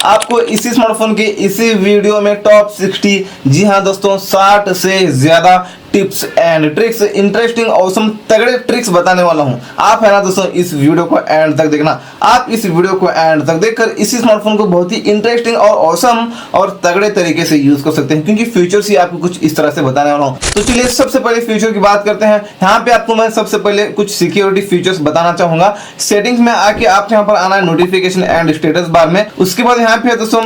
आपको इसी स्मार्टफोन के इसी वीडियो में टॉप 60, जी हाँ दोस्तों, 60 से ज्यादा tips and tricks, interesting awesome तगड़े ट्रिक्स बताने वाला हूं। आप है ना दोस्तों, इस वीडियो को एंड तक देखना। आप इस वीडियो को एंड तक देखकर इसी स्मार्टफोन को बहुत ही इंटरेस्टिंग और ऑसम और तगड़े तरीके से यूज कर सकते हैं, क्योंकि फ्यूचर्स ही आपको कुछ इस तरह से बताने वाला हूं। तो चलिए सबसे पहले फ्यूचर की बात करते हैं। यहाँ पे आपको मैं सबसे पहले कुछ सिक्योरिटी फीचर्स बताना चाहूंगा। सेटिंग्स में आके आपको यहाँ पर आना है नोटिफिकेशन एंड स्टेटस बार में। उसके बाद यहाँ पे दोस्तों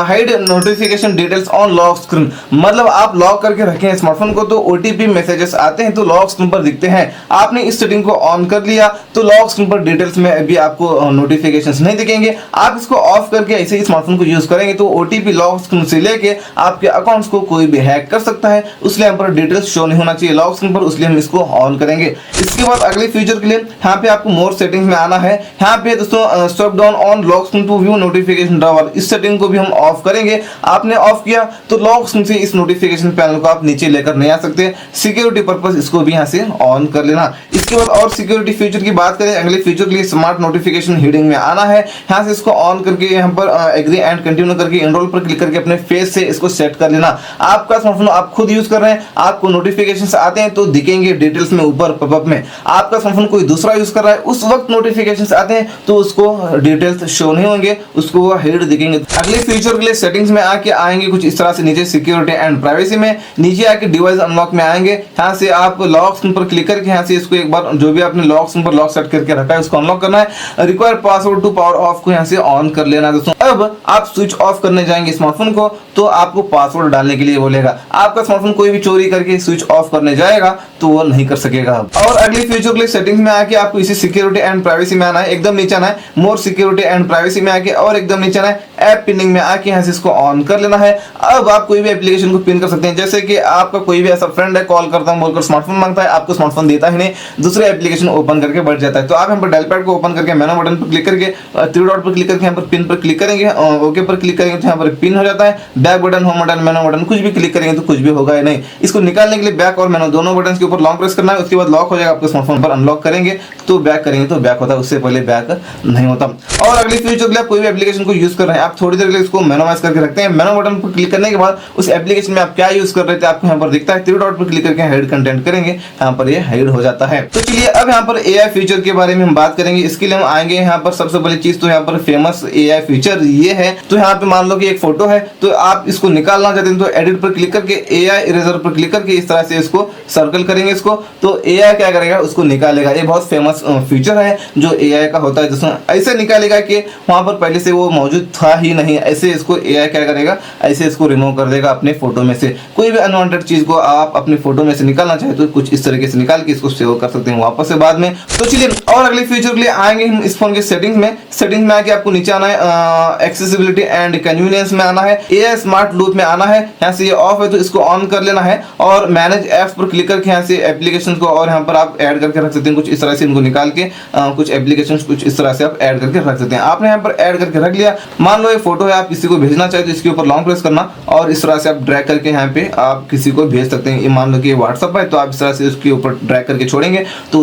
hide notification details on lock screen, मतलब आप लॉक करके रखे हैं स्मार्टफोन को तो ओटीपी मैसेजेस आते हैं तो लॉक स्क्रीन पर दिखते हैं। आपने इस सेटिंग को ऑन कर लिया तो लॉक स्क्रीन पर डिटेल्स में अभी आपको नोटिफिकेशंस नहीं दिखेंगे। आप इसको ऑफ करके ऐसे ही स्मार्टफोन को यूज करेंगे तो ओटीपी लॉक स्क्रीन से लेके आपके अकाउंट्स को कोई भी हैक कर सकता है, उसलिए यहाँ पर डिटेल्स शो नहीं होना चाहिए लॉक स्क्रीन पर, उसलिए हम इसको ऑन करेंगे। इसके बाद अगले फीचर के लिए यहाँ पे आपको मोर सेटिंग्स में आना है। यहाँ पे दोस्तों swipe down on lock screen to view notification drawer, इस सेटिंग को भी हम ऑफ करेंगे। आपने ऑफ किया तो लॉक स्क्रीन से इस नोटिफिकेशन पैनल को आप नीचे लेकर नहीं आ सकते। सिक्योरिटी पर्पस इसको भी यहाँ से ऑन कर लेना। इसके बाद और सिक्योरिटी फीचर की बात करें, अगले फीचर के लिए स्मार्ट नोटिफिकेशन हेडिंग में आना है। यहाँ से इसको ऑन करके यहाँ पर एग्री एंड कंटिन्यू करके एनरोल पर क्लिक करके अपने फेस से इसको सेट कर लेना। आपका स्मार्टफोन आप खुद यूज कर रहे हैं, आपको नोटिफिकेशंस आते हैं तो दिखेंगे डिटेल्स में ऊपर पॉपअप में। आपका स्मार्टफोन कोई दूसरा यूज कर रहा है, उस वक्त नोटिफिकेशंस आते हैं तो उसको डिटेल्स शो नहीं होंगे, उसको वो हेड दिखेंगे। अगले फीचर के लिए सेटिंग्स में आके आएंगे कुछ इस तरह से नीचे सिक्योरिटी एंड प्राइवेसी में, नीचे आके डिवाइस अनलॉक में आएंगे। यहाँ से आप लॉक स्क्रीन पर क्लिक करके यहाँ से इसको एक बार जो भी आपने लॉक स्क्रीन पर लॉक सेट करके रखा है उसको अनलॉक करना है। Require password to power off को यहाँ से ऑन कर लेना है दोस्तों। अब आप स्विच ऑफ करने जाएंगे स्मार्टफोन को तो आपको पासवर्ड डालने के लिए बोलेगा। आपका स्मार्टफोन कोई भी चोरी करके स्विच ऑफ करने जाएगा तो वो नहीं कर सकेगा। और अगली फीचर के लिए सेटिंग्स में आके आपको इसी सिक्योरिटी एंड प्राइवेसी में आना है, एकदम नीचे आना है, मोर सिक्योरिटी एंड प्राइवेसी में आके और एकदम नीचे आना है, ऐप पिनिंग में आके यहाँ से इसको ऑन कर लेना है। अब आप कोई भी एप्लीकेशन को पिन कर सकते हैं, जैसे कि आपका कोई भी ऐसा फ्रेंड है, कॉल करता हूं बोलकर स्मार्टफोन मांगता है, आपको स्मार्टफोन देता ही नहीं, दूसरे एप्लीकेशन ओपन करके बढ़ जाता है, तो आप यहाँ पर डायल पैड को ओपन करके मेनू बटन पर क्लिक करके थ्री डॉट पर क्लिक करके यहाँ पर पिन पर क्लिक करेंगे, ओके पर क्लिक करेंगे तो यहाँ पर पिन हो जाता है। बैक बटन, होम बटन, मेनू बटन कुछ भी क्लिक करेंगे तो कुछ भी होगा ही नहीं। इसको निकालने के लिए बैक और मेनू दोनों बटन के ऊपर लॉन्ग प्रेस करना है, उसके बाद लॉक हो जाएगा आपके स्मार्टफोन पर। अनलॉक करेंगे तो बैक करेंगे तो बैक होता है, उससे पहले बैक नहीं होता। और अगली फीचर के लिए आप कोई भी एप्लीकेशन को यूज कर रहे हैं, आप थोड़ी देर के लिए इसको मिनिमाइज करके रखते हैं। मेनू बटन पर क्लिक करने के बाद उस एप्लीकेशन में आप क्या यूज कर रहे थे आपको यहाँ पर दिखता है, थ्री डॉट पर क्लिक करके हाइड कंटेंट करेंगे, यहाँ पर ये हाइड हो जाता है। तो चलिए अब यहाँ पर एआई फीचर के बारे में हम बात करेंगे। इसके लिए हम आएंगे यहाँ पर सबसे पहली चीज तो यहाँ पर फेमस एआई फीचर ये है। तो यहाँ पे मान लो कि एक फोटो है तो आप इसको निकालना चाहते हैं तो एडिट पर क्लिक करके एआई इरेजर पर क्लिक करके इस तरह से इसको सर्कल करेंगे इसको, तो एआई क्या करेगा उसको निकालेगा। ये बहुत फेमस फीचर है जो एआई का होता है, जिसमें ऐसे निकालेगा कि वहां पर पहले से वो मौजूद था ही नहीं, ऐसे इसको एआई क्या करेगा, ऐसे इसको रिमूव कर देगा अपने फोटो में से। कोई भी अनवांटेड चीज को आप अपनी फोटो में से निकालना चाहे तो कुछ इस तरीके से निकाल के इसको सेव कर सकते हैं वापस से बाद में। तो चलिए और अगले फीचर के लिए आएंगे हम इस फोन के सेटिंग्स में। सेटिंग में आके आपको नीचे आना है, एक्सेसिबिलिटी एंड कन्वीनियंस में आना है, एआई स्मार्ट लूप में आना है। यहाँ से ये ऑफ है तो इसको ऑन कर लेना है और मैनेज एप्स पर क्लिक करके यहाँ से एप्लीकेशन को और यहाँ पर आप ऐड करके रख सकते हैं कुछ इस तरह से, इनको निकाल के कुछ एप्लीकेशन कुछ इस तरह से आप ऐड करके रख सकते हैं। आपने यहाँ पर ऐड करके रख लिया। मान लो ये फोटो है, आप किसी को भेजना चाहे तो इसके ऊपर लॉन्ग प्रेस करना और इस तरह से आप ड्रैग करके यहाँ पे आप किसी को भेज सकते हैं। मान लो कि व्हाट्सएप है तो आप इस तरह से उसके ऊपर ड्रैग करके छोड़ेंगे तो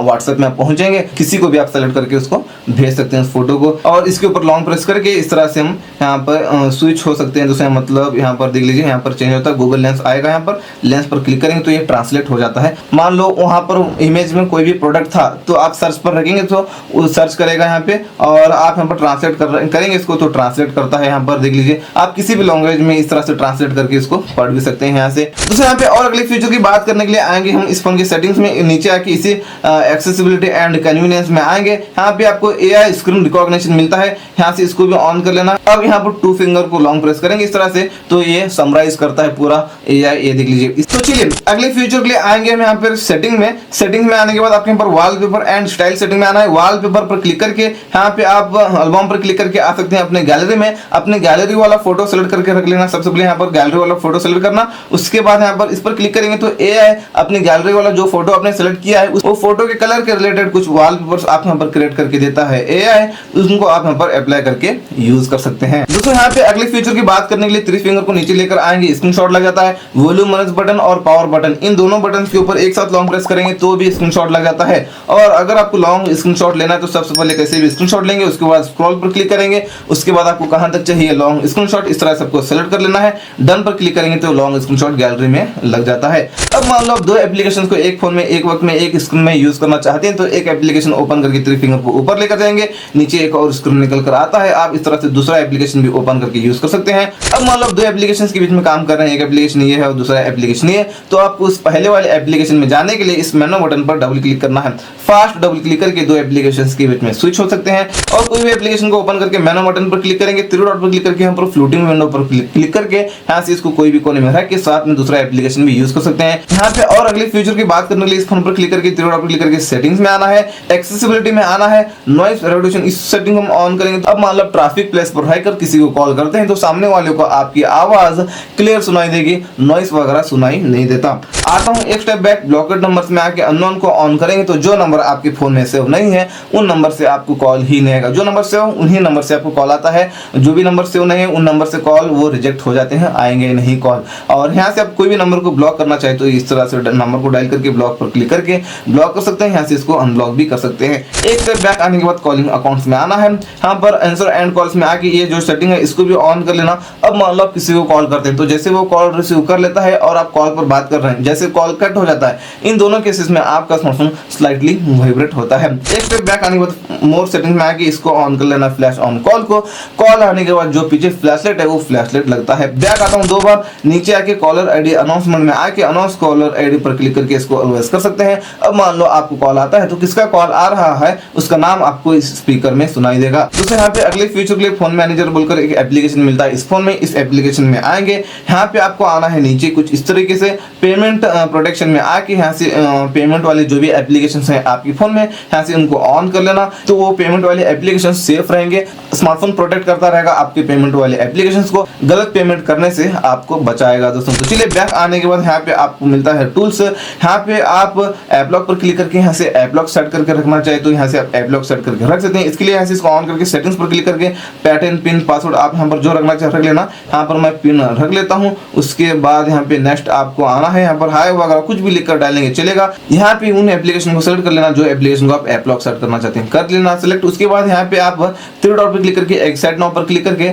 व्हाट्सएप में आप पहुंचेंगे, किसी को भी आप सेलेक्ट करके उसको भेज सकते हैं उस फोटो को। और इसके ऊपर लॉन्ग प्रेस करके इस तरह से हम यहाँ पर स्विच हो सकते हैं। दूसरा मतलब यहाँ पर देख लीजिए, यहाँ पर चेंज होता है, गूगल लेंस आएगा, यहाँ पर लेंस पर क्लिक करेंगे तो ये ट्रांसलेट हो जाता है। मान लो वहाँ पर इमेज में कोई भी प्रोडक्ट था तो आप सर्च पर रखेंगे तो वो सर्च करेगा यहाँ पे और आप यहाँ पर ट्रांसलेट करेंगे इसको तो ट्रांसलेट करता है। यहाँ पर देख लीजिए, आप किसी भी लैंग्वेज में इस तरह से ट्रांसलेट करके इसको पढ़ भी सकते हैं यहाँ से। दूसरा यहाँ पे और अगले फीचर की बात करने के लिए आएंगे हम इस फोन की सेटिंग्स में, नीचे आके इसी एक्सेसिबिलिटी एंड कन्वीनियंस में आएंगे। यहाँ पे आपको एआई स्क्रीन रिकॉग्निशन मिलता है, यहाँ से इसको भी ऑन कर लेना। अब यहाँ पर टू फिंगर को लॉन्ग प्रेस करेंगे इस तरह से तो ये समराइज करता है पूरा एआई, ये देख लीजिए। तो चलिए अगले फीचर के लिए आएंगे हम यहाँ पर सेटिंग में। सेटिंग में आने के बाद आपके यहाँ पर वॉलपेपर एंड स्टाइल सेटिंग में आना है। वॉलपेपर पर क्लिक करके यहाँ पे आप एल्बम पर क्लिक करके आ सकते हैं अपने गैलरी में, अपने गैलरी वाला फोटो सेलेक्ट करके रख लेना। सबसे पहले यहाँ पर गैलरी वाला फोटो सेलेक्ट करना, उसके बाद यहाँ पर इस पर पर क्लिक करेंगे तो AI अपनी गैलरी वाला जो फोटो आपने सेलेक्ट किया है वो फोटो के कलर के रिलेटेड कुछ वॉलपेपर्स आप यहाँ पर क्रिएट करके देता है AI, उनको आप यहाँ पर अप्लाई करके यूज कर सकते हैं। दोस्तों यहाँ पे अगले फीचर की बात करने के लिए थ्री फिंगर को नीचे लेकर आएंगे, स्क्रीनशॉट लग जाता है। वॉल्यूम मैनेज बटन और पावर बटन, इन दोनों बटन के ऊपर एक साथ लॉन्ग प्रेस करेंगे तो भी स्क्रीनशॉट लग जाता है। और अगर आपको लॉन्ग स्क्रीनशॉट लेना है तो सबसे पहले कैसे भी स्क्रीनशॉट लेंगे, उसके बाद स्क्रॉल पर क्लिक करेंगे, उसके बाद आपको कहां तक चाहिए लॉन्ग स्क्रीनशॉट, इस तरह सबको सेलेक्ट कर लेना है। डन पर क्लिक करेंगे तो लॉन्ग स्क्रीनशॉट गैलरी में लग जाता है। अब मान लो आप दो एप्लीकेशन को एक फोन में एक वक्त में एक स्क्रीन में यूज करना चाहते हैं तो एक एप्लीकेशन ओपन करके थ्री फिंगर को ऊपर लेकर जाएंगे, नीचे एक और स्क्रीन निकल कर आता है, आप इस तरह से दूसरा एप्लीकेशन भी ओपन करके यूज कर सकते हैं। अब मान लो दो एप्लीकेशन के बीच में काम कर रहे हैं, एक एप्लीकेशन ये है और दूसरा एप्लीकेशन ये है, तो आपको उस पहले वाले एप्लीकेशन में जाने के लिए इस मेनू बटन पर डबल क्लिक करना है। फास्ट डबल क्लिक करके दो एप्लीकेशन के बीच में स्विच हो सकते हैं। और कोई भी एप्लीकेशन को ओपन करके मेनू बटन पर क्लिक करेंगे, थ्री डॉट पर क्लिक करके यहाँ पर फ्लोटिंग विंडो पर क्लिक करके यहाँ से इसको कोई भी कोने में रख के साथ में दूसरा एप्लीकेशन भी यूज कर सकते हैं। यहाँ पे और अगले फीचर की बात करने के लिए इस फोन पर क्लिक करके थ्री डॉट पर क्लिक करके सेटिंग्स में आना है, एक्सेसिबिलिटी में आना है, नॉइज रिडक्शन इस सेटिंग को हम ऑन करेंगे। अब मान लो ट्रैफिक प्लेस पर रहकर किसी को कॉल करते हैं तो सामने वाले को आपकी आवाज क्लियर सुनाई देगी, नॉइस वगैरह सुनाई नहीं देता। आता हूं एक स्टेप बैक, ब्लॉकेड नंबर्स में आके अननोन को ऑन करेंगे तो जो नंबर आपके फोन में सेव नहीं है उन नंबर से आपको कॉल ही नहीं आएगा, जो नंबर सेव उन्हीं नंबर से आपको कॉल आता है, जो भी नंबर सेव नहीं है उन नंबर से कॉल वो रिजेक्ट हो जाते हैं, आएंगे नहीं कॉल। और यहाँ से आप कोई भी नंबर को ब्लॉक करना चाहे तो इस तरह से नंबर को डायल करके ब्लॉक पर क्लिक करके ब्लॉक कर सकते हैं, यहाँ से इसको अनब्लॉक भी कर सकते हैं। एक स्टेप बैक आने के बाद कॉलिंग अकाउंट्स में आना है, यहाँ पर आंसर एंड कॉल्स में आके ये जो सेटिंग है इसको भी ऑन कर लेना। अब मान लो आप किसी को कॉल करते हैं तो जैसे वो कॉल रिसीव कर लेता है और आप कॉल पर बात कर रहे हैं, जैसे कॉल कट हो जाता है, इन दोनों केसेस में आपका स्मार्टफोन स्लाइटली वाइब्रेट होता है। एक स्टेप बैक आने के बाद मोर सेटिंग में आके इसको ऑन कर लेना, फ्लैश ऑन कॉल को। कॉल आने के बाद जो पीछे फ्लैशलाइट है वो फ्लैशलाइट लगता है। बैक आता हूँ दो बार, नीचे आके कॉलर आईडी अनाउंसमेंट में आके अनाउंस कॉलर आईडी पर क्लिक करके इसको अलवेज कर सकते हैं। अब मान लो आपको कॉल आता है तो किसका कॉल आ रहा है उसका नाम आपको इस स्पीकर में सुनाई देगा। दूसरे यहाँ पे अगले फीचर के लिए फोन मैनेजर बोलकर एक एप्लीकेशन मिलता है इस फोन में, इस एप्लीकेशन में आएंगे, यहाँ पे आपको आना है नीचे कुछ इस तरीके से पेमेंट प्रोटेक्शन में आके यहाँ से पेमेंट वाले जो भी एप्लीकेशन है आपके फोन में यहाँ से उनको ऑन कर लेना, तो वो पेमेंट वाले एप्लीकेशन सेफ रहेंगे, स्मार्टफोन प्रोटेक्ट करता रहेगा आपके पेमेंट वाले एप्लीकेशंस को, गलत पेमेंट करने से आपको बचाएगा दोस्तों। तो चलिए बैक आने के बाद यहाँ पे आपको मिलता है टूल्स, यहाँ पे आप ऐप लॉक पर क्लिक करके यहाँ से ऐप लॉक सेट करके रखना चाहे तो यहाँ से आप ऐप लॉक सेट करके रख सकते हैं। इसके लिए यहाँ से इसको ऑन करके सेटिंग्स पर क्लिक करके पैटर्न पिन पासवर्ड आप यहाँ पर जो रखना चाहे रख लेना, यहाँ पर मैं पिन रख लेता हूँ। उसके बाद यहाँ पे नेक्स्ट आपको आना है, यहाँ पर हाय वगैरह कुछ भी लिखकर डालेंगे चलेगा। यहाँ पे उन एप्लीकेशन को सेलेक्ट कर लेना जो एप्लीकेशन को आप ऐप लॉक सेट करना चाहते हैं, कर लेना सेलेक्ट। उसके बाद यहाँ पे आप थ्री डॉट पर क्लिक करके एक्सेट नाउ पर क्लिक करके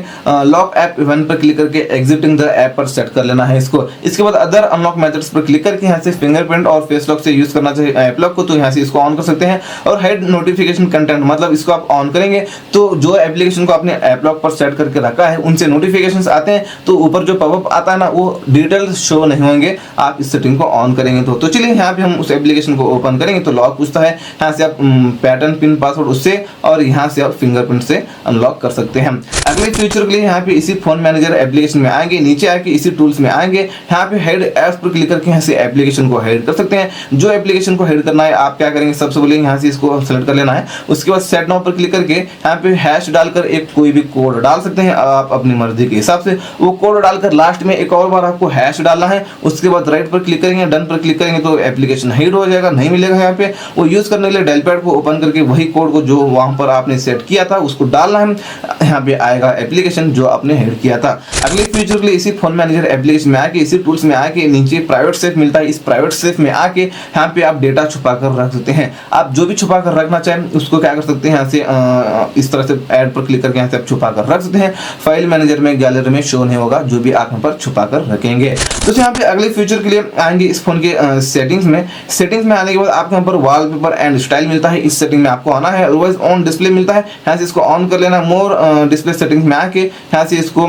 लॉक ऐप इवेंट पर क्लिक करके एग्जिटिंग द ऐप पर सेट कर लेना है इसको। इसके बाद अदर अनलॉक मेथड्स पर क्लिक करके यहाँ से फिंगरप्रिंट और फेस लॉक से यूज करना चाहिए ऐप लॉक को, तो यहाँ से इसको ऑन कर सकते हैं। और हेड नोटिफिकेशन कंटेंट मतलब इसको आप ऑन करेंगे तो जो एप्लीकेशन को आपने ऐप लॉक पर सेट करके रखा है उनसे नोटिफिकेशंस आते हैं तो ऊपर जो पॉपअप आता है ना वो डिटेल्स शो नहीं होंगे, आप इस सेटिंग को ऑन करेंगे तो चलिए यहाँ पे हम उस एप्लीकेशन को ओपन करेंगे तो लॉक पूछता है, यहाँ से आप पैटर्न पिन पासवर्ड उससे और यहाँ से आप फिंगरप्रिंट से अनलॉक कर सकते हैं। अगले फीचर के लिए यहाँ पे इसी फोन मैनेजर एप्लीकेशन में आएंगे, नीचे आके इसी टूल्स में आएंगे, यहाँ पे हेड एप्स पर क्लिक करके यहाँ से एप्लीकेशन को हेड कर सकते हैं। जो एप्लीकेशन को हेड करना है आप क्या करेंगे, सबसे पहले यहाँ से इसको सेलेक्ट कर लेना है। उसके बाद सेट नाउ पर क्लिक करके यहाँ पे हैश डालकर एक कोई भी कोड डाल सकते हैं आप अपनी मर्जी के हिसाब से, वो कोड डालकर लास्ट में एक और बार आपको हैश डालना है। उसके बाद राइट पर क्लिक करेंगे, डन पर क्लिक करेंगे तो एप्लीकेशन हेड हो जाएगा, नहीं मिलेगा यहाँ पे। वो यूज करने के लिए डेल पैड को ओपन करके वही कोड को जो वहां पर आपने सेट किया था उसको डालना है, यहाँ पे आएगा एप्लीकेशन जो आपने हेड किया था। अगले फीचर के लिए इसी फोन मैनेजर एप्लीकेशन में आके इसी टूल्स में आके नीचे प्राइवेट सेफ मिलता है, इस प्राइवेट सेफ में आके यहाँ पे आप डेटा छुपा कर रख सकते हैं। आप जो भी छुपा कर रखना चाहें उसको क्या कर सकते हैं, यहाँ से इस तरह से ऐड पर क्लिक करके यहाँ से आप छुपा कर रख सकते हैं। फाइल मैनेजर में गैलरी में शो नहीं होगा जो भी आप यहाँ पर छुपा कर रखेंगे। तो यहाँ पे अगले फीचर के लिए आएंगे इस फोन के सेटिंग्स में आने के बाद आपको यहाँ पर वॉलपेपर एंड स्टाइल मिलता है, इस सेटिंग में आपको आना है। ऑलवेज ऑन डिस्प्ले मिलता है, यहाँ से इसको ऑन कर लेना। मोर डिस्प्ले सेटिंग्स में आके यहाँ से इसको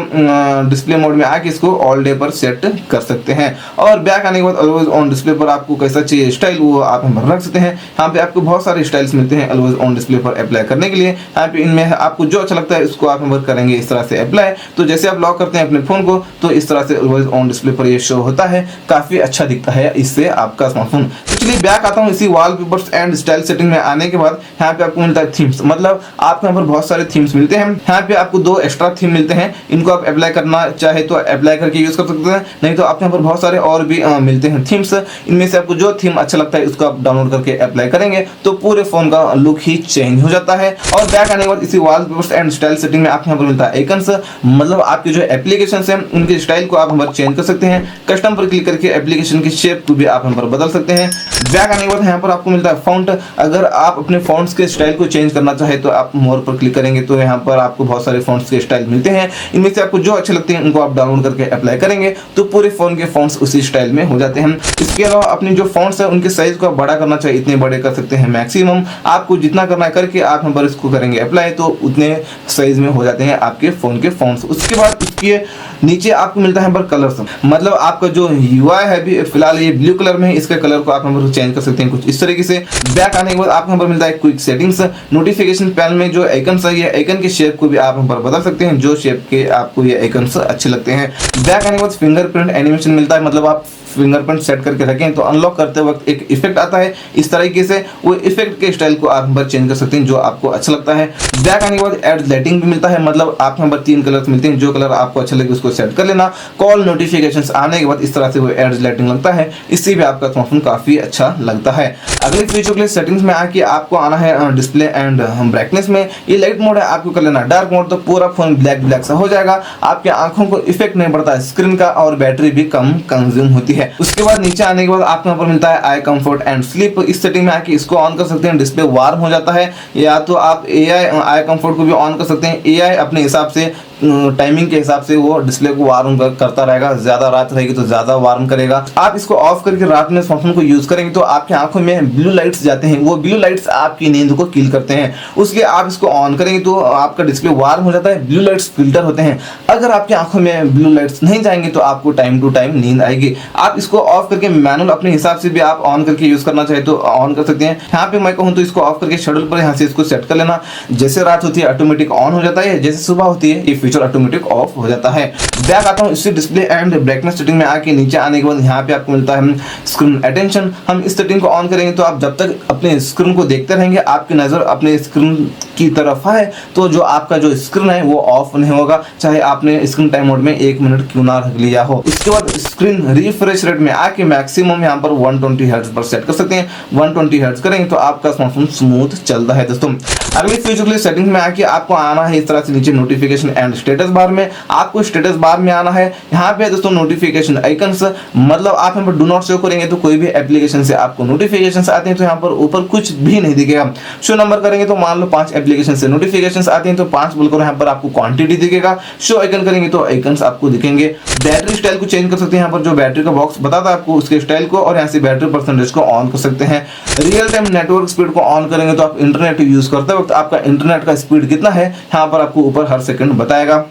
डिस्प्ले मोड में आके इसको ऑल डे पर सेट कर सकते हैं। और बैक आने के बाद ऑलवेज ऑन डिस्प्ले पर आपको कैसा चाहिए स्टाइल वो आप यहाँ पर रख सकते हैं। यहाँ पे आपको बहुत सारे स्टाइल्स मिलते हैं ऑलवेज ऑन डिस्प्ले पर अप्लाई करने के लिए। यहाँ पे इनमें आपको जो अच्छा लगता है उसको आप यहाँ पर करेंगे इस तरह से अप्लाई। तो जैसे आप लॉक करते हैं अपने फोन को तो इस तरह से ऑलवेज ऑन डिस्प्ले पर ये शो होता है, काफी अच्छा दिखता है इससे आपका स्मार्टफोन। तो चलिए बैक आता हूँ इसी वॉलपेपर्स एंड स्टाइल सेटिंग में आने के बाद यहाँ पे आपको मिलता है थीम्स, मतलब आपको यहाँ पर बहुत सारे थीम्स मिलते हैं। यहाँ पे आपको 2 एक्स्ट्रा थीम मिलते हैं, इनको आप अप्लाई करना चाहे तो अप्लाई करके यूज कर सकते हैं, नहीं तो आप यहाँ पर बहुत सारे और भी मिलते हैं थीम्स। इनमें से आपको जो थीम अच्छा लगता है उसको आप डाउनलोड करके अप्लाई करेंगे तो पूरे फोन का लुक ही चेंज हो जाता है। और बैक आने के बाद इसी वॉलपेपर्स एंड स्टाइल सेटिंग में आपको यहाँ पर मिलता है आइकन्स, मतलब आपके जो एप्लीकेशन है उनके स्टाइल को आप यहाँ पर चेंज कर सकते हैं। कस्टम पर क्लिक करके एप्लीकेशन की शेप को भी आप यहाँ पर बदल सकते हैं। बैक आने के बाद यहाँ पर आपको मिलता है फॉन्ट। अगर आप अपने फॉन्ट्स के स्टाइल को चेंज करना चाहे तो आप मोर पर क्लिक करेंगे तो यहाँ पर आपको बहुत सारे फॉन्ट्स के स्टाइल मिलते हैं। इनमें से आपको जो अच्छे लगते हैं उनको आप डाउनलोड करके अप्लाई करेंगे तो पूरे फोन के फॉन्ट्स उसी स्टाइल में हो जाते हैं। इसके अलावा अपनी जो फॉन्ट्स है उनके साइज को आप बड़ा करना चाहिए, इतने बड़े कर सकते हैं मैक्सिमम। आपको जितना करना है करके आप यहाँ पर इसको करेंगे अप्लाई तो उतने साइज में हो जाते हैं आपके फोन के फॉन्ट्स। उसके बाद इसके नीचे आपको मिलता है यहाँ पर कलर्स, मतलब आपका जो यूआई है अभी फिलहाल ये ब्लू कलर में है, इसके कलर को आप यहाँ पर चेंज कर सकते हैं कुछ इस तरीके से। बैक आने के बाद आपको यहाँ पर मिलता है क्विक सेटिंग्स। नोटिफिकेशन पैनल में जो आइकन्स है ये आइकन के शेप को भी आप यहाँ पर बदल सकते हैं, जो शेप के आपको ये आइकन्स अच्छे लगते हैं। बैक आने के बाद फिंगरप्रिंट एनिमेशन मिलता है, मतलब आप फिंगरप्रिंट सेट करके रखें तो अनलॉक करते वक्त एक इफेक्ट आता है इस तरीके से, वो इफेक्ट के स्टाइल को आप यहाँ पर चेंज कर सकते हैं जो आपको अच्छा लगता है। बैक आने के बाद एड लाइटिंग भी मिलता है, मतलब आप यहाँ पर 3 कलर्स मिलते हैं, जो कलर आपको अच्छा लगे उसको सेट कर लेना। कॉल नोटिफिकेशंस आने के बाद इस तरह से वो एड लाइटिंग लगता है, इससे भी आपका स्मार्टफोन काफी अच्छा लगता है। अगले फीचर के लिए सेटिंग्स में आके आपको आना है डिस्प्ले एंड ब्राइटनेस में। ये लाइट मोड है, आपको कर लेना डार्क मोड तो पूरा फोन ब्लैक सा हो जाएगा, आपकी आंखों को इफेक्ट नहीं पड़ता है स्क्रीन का और बैटरी भी कम कंज्यूम होती है। उसके बाद नीचे आने के बाद आपको यहाँ पर मिलता है आई कंफर्ट एंड स्लीप। इस सेटिंग में आके इसको ऑन कर सकते हैं, डिस्प्ले वार्म हो जाता है, या तो आप एआई आई कंफर्ट को भी ऑन कर सकते हैं। एआई अपने हिसाब से टाइमिंग के हिसाब से वो डिस्प्ले को वार्म करता रहेगा, ज्यादा रात रहेगी तो ज्यादा वार्म करेगा। आप इसको ऑफ करके रात में स्मार्टफोन को यूज करेंगे तो आपकी आंखों में ब्लू लाइट्स जाते हैं, वो ब्लू लाइट्स आपकी नींद को किल करते हैं। उसके आप इसको ऑन करेंगे तो आपका डिस्प्ले वार्म हो जाता है, ब्लू लाइट्स फिल्टर होते हैं। अगर आपकी आंखों में ब्लू लाइट्स नहीं जाएंगे तो आपको टाइम टू टाइम नींद आएगी। आप इसको ऑफ करके मैनुअल अपने हिसाब से भी आप ऑन करके यूज करना चाहे तो ऑन कर सकते हैं। यहाँ पे मैं कहूँ तो इसको ऑफ करके शेड्यूल पर यहाँ से इसको सेट कर लेना, जैसे रात होती है ऑटोमेटिक ऑन हो जाता है, जैसे सुबह होती है ये फीचर ऑटोमेटिक ऑफ हो जाता है। बैक आता हूँ इसी डिस्प्ले एंड ब्राइटनेस सेटिंग में आके नीचे आने के बाद यहाँ पे आपको मिलता है स्क्रीन अटेंशन। हम इस सेटिंग को ऑन करेंगे तो आप जब तक अपने स्क्रीन को देखते रहेंगे, आपकी नजर अपने स्क्रीन की तरफ है तो जो आपका जो स्क्रीन है वो ऑफ नहीं होगा, चाहे आपने स्क्रीन टाइम मोड में 1 मिनट क्यों ना रख लिया हो। इसके बाद स्क्रीन रिफ्रेश रेट में आके मैक्सिमम यहाँ पर 120 हर्ट्ज पर सेट कर सकते हैं। 120 हर्ट्ज करेंगे तो आपका स्मार्टफोन स्मूथ चलता है। दोस्तों अगले फीचर के लिए सेटिंग में आके आपको आना है इस तरह से नीचे नोटिफिकेशन एंड स्टेटस बार में। आपको स्टेटस बार में आना है, यहाँ पे दोस्तों नोटिफिकेशन आइकन्स, मतलब आप यहाँ पर डू नॉट शो करेंगे तो कोई भी एप्लीकेशन से आपको नोटिफिकेशंस आते हैं तो यहाँ पर ऊपर कुछ भी नहीं दिखेगा। शो नंबर करेंगे तो मान लो 5 एप्लीकेशन से नोटिफिकेशंस आते हैं तो 5 बोलकर यहाँ पर आपको क्वांटिटी दिखेगा। शो आइकन करेंगे तो आइकन्स आपको दिखेंगे। बैटरी स्टाइल को चेंज कर सकते हैं, यहाँ पर जो बैटरी का बॉक्स बताता है आपको उसके स्टाइल को, और यहाँ से बैटरी परसेंटेज को ऑन कर सकते हैं। रियल टाइम नेटवर्क स्पीड को ऑन करेंगे तो आप इंटरनेट यूज करते वक्त आपका इंटरनेट का स्पीड कितना है यहाँ पर आपको ऊपर हर सेकंड बताएगा।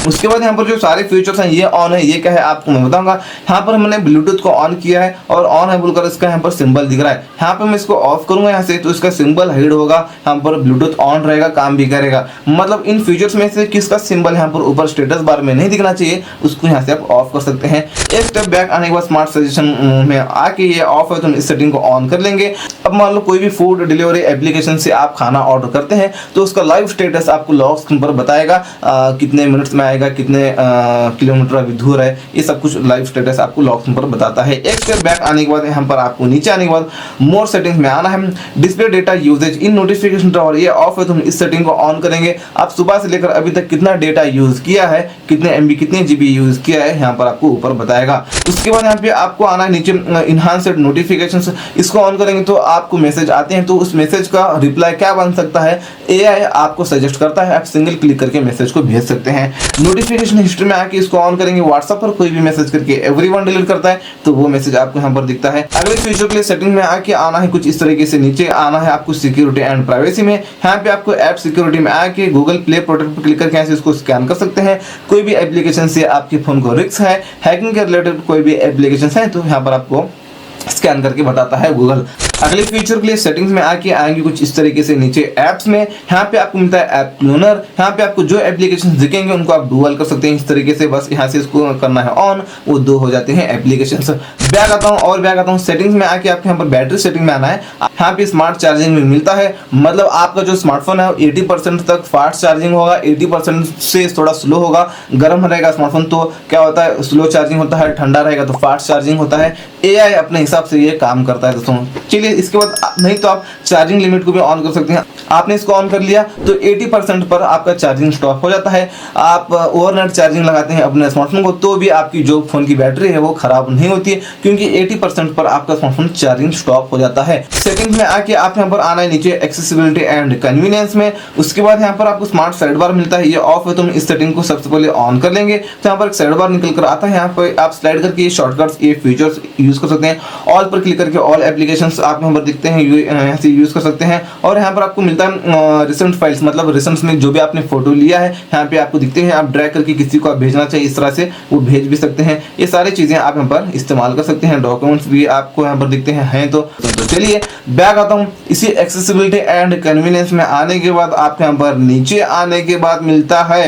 उसके बाद यहाँ पर जो सारे फीचर्स हैं ये ऑन है, ये क्या है आपको मैं बताऊंगा। यहाँ पर मैंने ब्लूटूथ को ऑन किया है और ऑन है बोलकर इसका यहाँ पर सिंबल दिख रहा है। यहाँ पर मैं इसको ऑफ करूंगा यहाँ से तो इसका सिंबल हाइड होगा, यहाँ पर ब्लूटूथ ऑन रहेगा, काम भी करेगा। मतलब इन फीचर्स में से किसका सिंबल यहाँ पर ऊपर स्टेटस बार में नहीं दिखना चाहिए, उसको यहाँ से आप ऑफ कर सकते हैं। एक स्टेप बैक आने के बाद स्मार्ट सजेशन में आके ये ऑफ है तो हम इस सेटिंग को ऑन कर लेंगे। अब मान लो कोई भी फूड डिलीवरी एप्लीकेशन से आप खाना ऑर्डर करते हैं तो उसका लाइव स्टेटस आपको लॉक स्क्रीन पर बताएगा, कितने मिनट्स में आएगा, कितने किलोमीटर अभी दूर है, ये सब कुछ लाइव स्टेटस आपको लॉक स्क्रीन पर बताता है। एक स्टेप बैक आने के बाद यहाँ पर आपको नीचे आने के बाद मोर सेटिंग्स में आना है। Display data usage in notification tower ये ऑफ है तो हम इस सेटिंग को ऑन करेंगे। आप सुबह से लेकर अभी तक कितना डेटा यूज किया है, कितने एमबी कितने जीबी यूज किया है, यहाँ पर आपको ऊपर बताएगा। उसके बाद यहाँ पे आपको आना है नीचे इनहांस्ड नोटिफिकेशंस, इसको ऑन करेंगे तो आपको मैसेज आते हैं तो उस मैसेज का रिप्लाई क्या बन सकता है, एआई आपको सजेस्ट करता है, आप सिंगल क्लिक करके मैसेज को भेज सकते हैं। नोटिफिकेशन हिस्ट्री में आके इसको ऑन करेंगे, व्हाट्सएप पर कोई भी मैसेज करके एवरीवन डिलीट करता है तो वो मैसेज आपको यहाँ पर दिखता है। अगले फीचर के लिए सेटिंग में आके आना है कुछ इस तरीके से, नीचे आना है आपको सिक्योरिटी एंड प्राइवेसी में। यहाँ पे आपको ऐप सिक्योरिटी में आके गूगल प्ले प्रोटेक्ट पर क्लिक करके इसको स्कैन कर सकते हैं। कोई भी एप्लीकेशन से आपके फोन को रिस्क है, हैकिंग के रिलेटेड कोई भी एप्लीकेशन है तो यहाँ पर आपको स्कैन करके बताता है गूगल। अगले फीचर के लिए सेटिंग्स में आके आएंगे कुछ इस तरीके से। नीचे ऐप्स में यहाँ पे आपको मिलता है ऐप क्लोनर। यहाँ पे आपको जो एप्लीकेशन दिखेंगे उनको आप डुअल कर सकते हैं इस तरीके से। बस यहाँ से इसको करना है ऑन, वो 2 हो जाते हैं एप्लीकेशन। बैक आता हूँ और बैक आता हूँ सेटिंग्स में आके आपके यहाँ पर बैटरी सेटिंग में आना है। यहाँ पे स्मार्ट चार्जिंग में मिलता है, मतलब आपका जो स्मार्टफोन है 80% तक फास्ट चार्जिंग होगा, 80% से थोड़ा स्लो होगा। गर्म रहेगा स्मार्टफोन तो क्या होता है, स्लो चार्जिंग होता है, ठंडा रहेगा तो फास्ट चार्जिंग होता है। AI अपने हिसाब से ये काम करता है दोस्तों। चलिए इसके बाद नहीं तो आप चार्जिंग लिमिट को भी ऑन कर सकते हैं। आपने इसको ऑन कर लिया तो 80% पर आपका चार्जिंग स्टॉप हो जाता है। आप ओवरनाइट चार्जिंग लगाते हैं अपने स्मार्टफोन को तो भी आपकी जो फोन की बैटरी है वो खराब नहीं होती है, क्योंकि 80% पर आपका स्मार्टफोन चार्जिंग स्टॉप हो जाता है। सेटिंग्स में आके आप यहाँ पर आना है नीचे एक्सेसिबिलिटी एंड कन्वीनियंस में। उसके बाद यहाँ पर आपको स्मार्ट साइड बार मिलता है, ये ऑफ है तो हम इस सेटिंग को सबसे पहले ऑन कर लेंगे। तो यहाँ पर एक साइड बार निकल कर आता है, यहाँ पर आप स्लाइड करके ये शॉर्टकट्स ये फीचर्स यूज कर सकते हैं। ऑल पर क्लिक करके ऑल एप्लीकेशंस आप यहाँ पर दिखते हैं, यहाँ से यूज कर सकते हैं। और यहाँ पर आपको मिलता है रिसेंट फाइल्स, मतलब रिसेंट में जो भी आपने फोटो लिया है यहाँ पे आपको दिखते हैं। आप ड्रैग करके किसी को आप भेजना चाहिए इस तरह से वो भेज भी सकते हैं। ये सारी चीजें आप यहाँ पर इस्तेमाल कर सकते हैं। डॉक्यूमेंट्स भी आपको यहाँ पर दिखते हैं तो चलिए बैक आता हूँ। इसी एक्सेसिबिलिटी एंड कन्वीनियंस में आने के बाद आप यहाँ पर नीचे आने के बाद मिलता है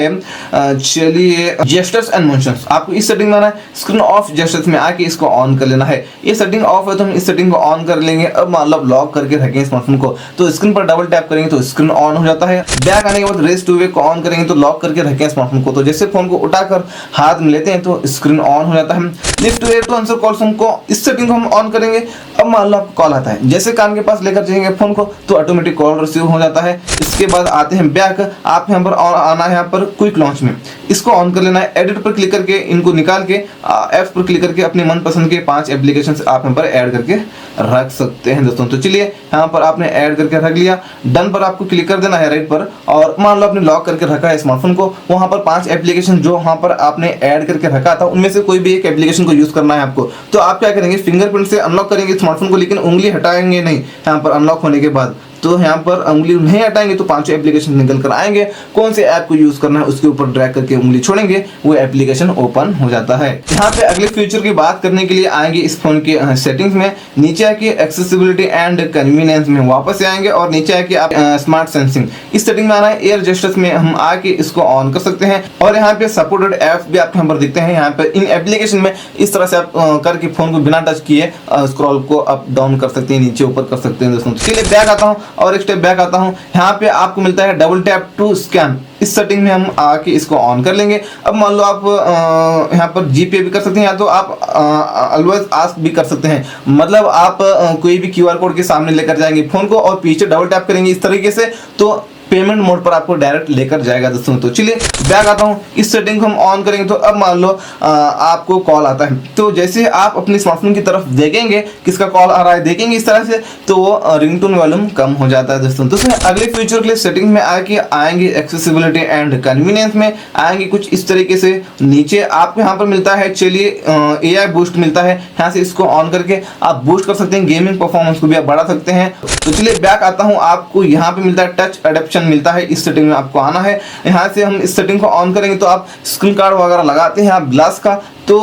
चलिए जेस्चर्स एंड मोशंस। आपको इस सेटिंग में आना है, स्क्रीन ऑफ जेस्चर्स में आके इसको ऑन कर लेना है। ये सेटिंग ऑफ है तो हम इस सेटिंग को ऑन कर लेंगे। अब मतलब लॉक करके रखें स्मार्टफोन को तो स्क्रीन पर डबल टैप करेंगे तो स्क्रीन ऑन हो जाता है। बैक आने के बाद रेस टू वे को ऑन करेंगे तो लॉक करके रखें स्मार्टफोन को, तो जैसे फोन को उठाकर हाथ में लेते हैं तो स्क्रीन ऑन हो जाता है। Lift way to answer calls को इस सेटिंग को हम ऑन करेंगे। अब मान लो आपको कॉल आता है, जैसे कान के पास लेकर जाएंगे फोन को तो ऑटोमेटिक कॉल रिसीव हो जाता है। इसके बाद आते हैं बैक, आप यहाँ पर आना है यहाँ पर क्विक लॉन्च में, इसको ऑन कर लेना है। एडिट पर क्लिक करके इनको निकाल के ऐप्स पर क्लिक करके अपने मनपसंद के 5 एप्लीकेशन आप यहाँ पर ऐड करके रख सकते हैं दोस्तों। तो चलिए यहाँ पर आपने ऐड करके रख लिया, डन पर आपको क्लिक कर देना है राइट पर। और मान लो आपने लॉक करके रखा है स्मार्टफोन को, वहां पर 5 एप्लीकेशन जो वहां पर आपने ऐड करके रखा था उनमें से कोई भी एक एप्लीकेशन को यूज करना है आपको। तो आप क्या करेंगे, फिंगरप्रिंट से अनलॉक करेंगे स्मार्टफोन को, लेकिन उंगली हटाएंगे नहीं। यहाँ पर अनलॉक होने के बाद तो यहाँ पर उंगली नहीं हटाएंगे तो 5 एप्लीकेशन निकल कर आएंगे। कौन से ऐप को यूज करना है उसके ऊपर ड्रैग करके उंगली छोड़ेंगे, वो एप्लीकेशन ओपन हो जाता है। यहाँ पे अगले फीचर की बात करने के लिए आएंगे इस फोन के सेटिंग्स में। नीचे आके एक्सेसिबिलिटी एंड कन्वीनियंस में वापस आएंगे और नीचे आके आप स्मार्ट सेंसिंग इस सेटिंग में आना है। एयर जेस्चर्स में हम आके इसको ऑन कर सकते हैं और यहाँ पे सपोर्टेड ऐप्स भी आपको यहाँ पर दिखते हैं। यहाँ पे इन एप्लीकेशन में इस तरह से आप करके फोन को बिना टच किए स्क्रॉल को अप डाउन कर सकते हैं, नीचे ऊपर कर सकते हैं दोस्तों। चलिए बैक आता हूँ और एक स्टेप बैक आता हूं। यहाँ पे आपको मिलता है डबल टैप टू स्कैन, इस सेटिंग में हम आके इसको ऑन कर लेंगे। अब मान लो आप यहाँ पर जीपे भी कर सकते हैं या तो आप ऑलवेज आस्क भी कर सकते हैं, मतलब आप कोई भी QR कोड के सामने लेकर जाएंगे फोन को और पीछे डबल टैप करेंगे इस तरीके से तो पेमेंट मोड पर आपको डायरेक्ट लेकर जाएगा दोस्तों। तो चलिए बैक आता हूँ, इस सेटिंग को हम ऑन करेंगे तो अब मान लो आपको कॉल आता है तो जैसे आप अपने स्मार्टफोन की तरफ देखेंगे किसका कॉल आ रहा है देखेंगे इस तरह से तो वो रिंगटोन वॉल्यूम कम हो जाता है दोस्तों। तो अगले फीचर के लिए सेटिंग में आके आएंगे एक्सेसिबिलिटी एंड कन्वीनियंस में आएंगे कुछ इस तरीके से। नीचे आपको यहाँ पर मिलता है चलिए AI बूस्ट मिलता है, यहाँ से इसको ऑन करके आप बूस्ट कर सकते हैं, गेमिंग परफॉर्मेंस को भी आप बढ़ा सकते हैं। तो चलिए बैक आता हूँ, आपको यहाँ पे मिलता है टच एडेप्शन मिलता है, इस सेटिंग में आपको आना है। यहाँ से हम इस सेटिंग को ऑन करेंगे तो आप स्क्रीन गार्ड वगैरह लगाते हैं आप ग्लास का तो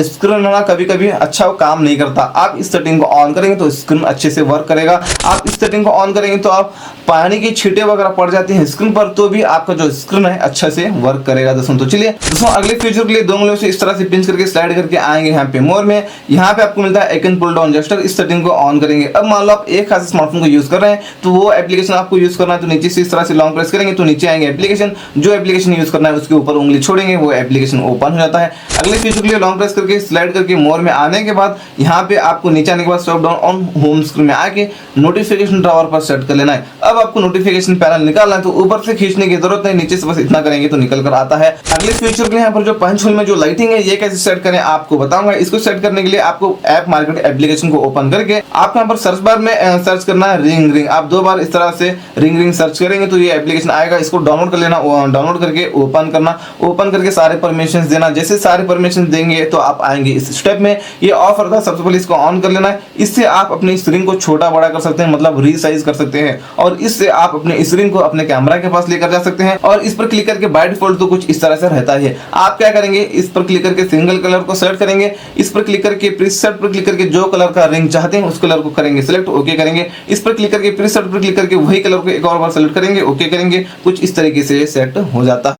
स्क्रीन ना कभी कभी अच्छा काम नहीं करता। आप इस सेटिंग को ऑन करेंगे तो स्क्रीन अच्छे से वर्क करेगा। आप इस सेटिंग को ऑन करेंगे तो आप पानी की छींटे वगैरह पड़ जाती हैं स्क्रीन पर तो भी आपका जो स्क्रीन है अच्छा से वर्क करेगा दोस्तों। तो चलिए दोस्तों अगले फीचर के लिए 2 उंगलियों से इस तरह से पिंच करके स्लाइड करके आएंगे यहाँ पे मोर में। यहाँ पे आपको मिलता है एक एंड पुल डाउन जेस्चर, इस सेटिंग को ऑन करेंगे। अब मान लो आप एक हाथ से स्मार्टफोन को यूज कर रहे हैं तो वो एप्लीकेशन आपको यूज करना है तो नीचे से इस तरह से लॉन्ग प्रेस करेंगे तो नीचे आएंगे एप्लीकेशन, जो एप्लीकेशन यूज करना है उसके ऊपर उंगली छोड़ेंगे वो एप्लीकेशन ओपन हो जाता है। अगले फीचर के लिए लॉन्ग प्रेस करके स्लाइड करके मोर में आने के बाद यहाँ पे आपको नीचे आने के बाद swipe down on home screen में आके नोटिफिकेशन टावर पर सेट कर लेना है। अब आपको नोटिफिकेशन पैनल निकालना है तो ऊपर से खींचने की जरूरत नहीं, नीचे से बस इतना करेंगे तो निकल कर आता है। अगले फीचर के लिए यहाँ पर जो पंच होल में जो लाइटिंग है ये कैसे सेट करें आपको बताऊंगा। इसको सेट करने के लिए आपको ऐप मार्केट एप्लीकेशन को ओपन करके आपको यहाँ पर सर्च बार में सर्च करना है रिंग रिंग। आप 2 बार इस तरह से रिंग रिंग सर्च करेंगे तो ये एप्लीकेशन आएगा, इसको डाउनलोड कर लेना। डाउनलोड करके ओपन करना, ओपन करके सारे परमिशन देना। जैसे सारे परमिशन करेंगे तो आप आएंगे इस स्टेप में। ये ऑफर था, सबसे पहले इसको ऑन कर लेना है। इससे आप अपनी स्क्रीन को छोटा बड़ा कर सकते हैं, मतलब रीसाइज कर सकते हैं, और इससे आप अपने स्क्रीन को अपने कैमरा के पास लेकर जा सकते हैं। और इस पर क्लिक करके बाय डिफॉल्ट तो कुछ इस तरह से रहता है। आप क्या करेंगे, इस पर क्लिक करके सिंगल कलर को सेलेक्ट करेंगे, इस पर क्लिक करके प्रीसेट पर क्लिक करके जो कलर का रिंग चाहते हैं उस कलर को करेंगे सिलेक्ट, ओके करेंगे। इस पर क्लिक करके प्रीसेट पर क्लिक करके वही कलर को एक और बार सेलेक्ट करेंगे, ओके करेंगे। कुछ इस तरीके से सेट हो जाता है।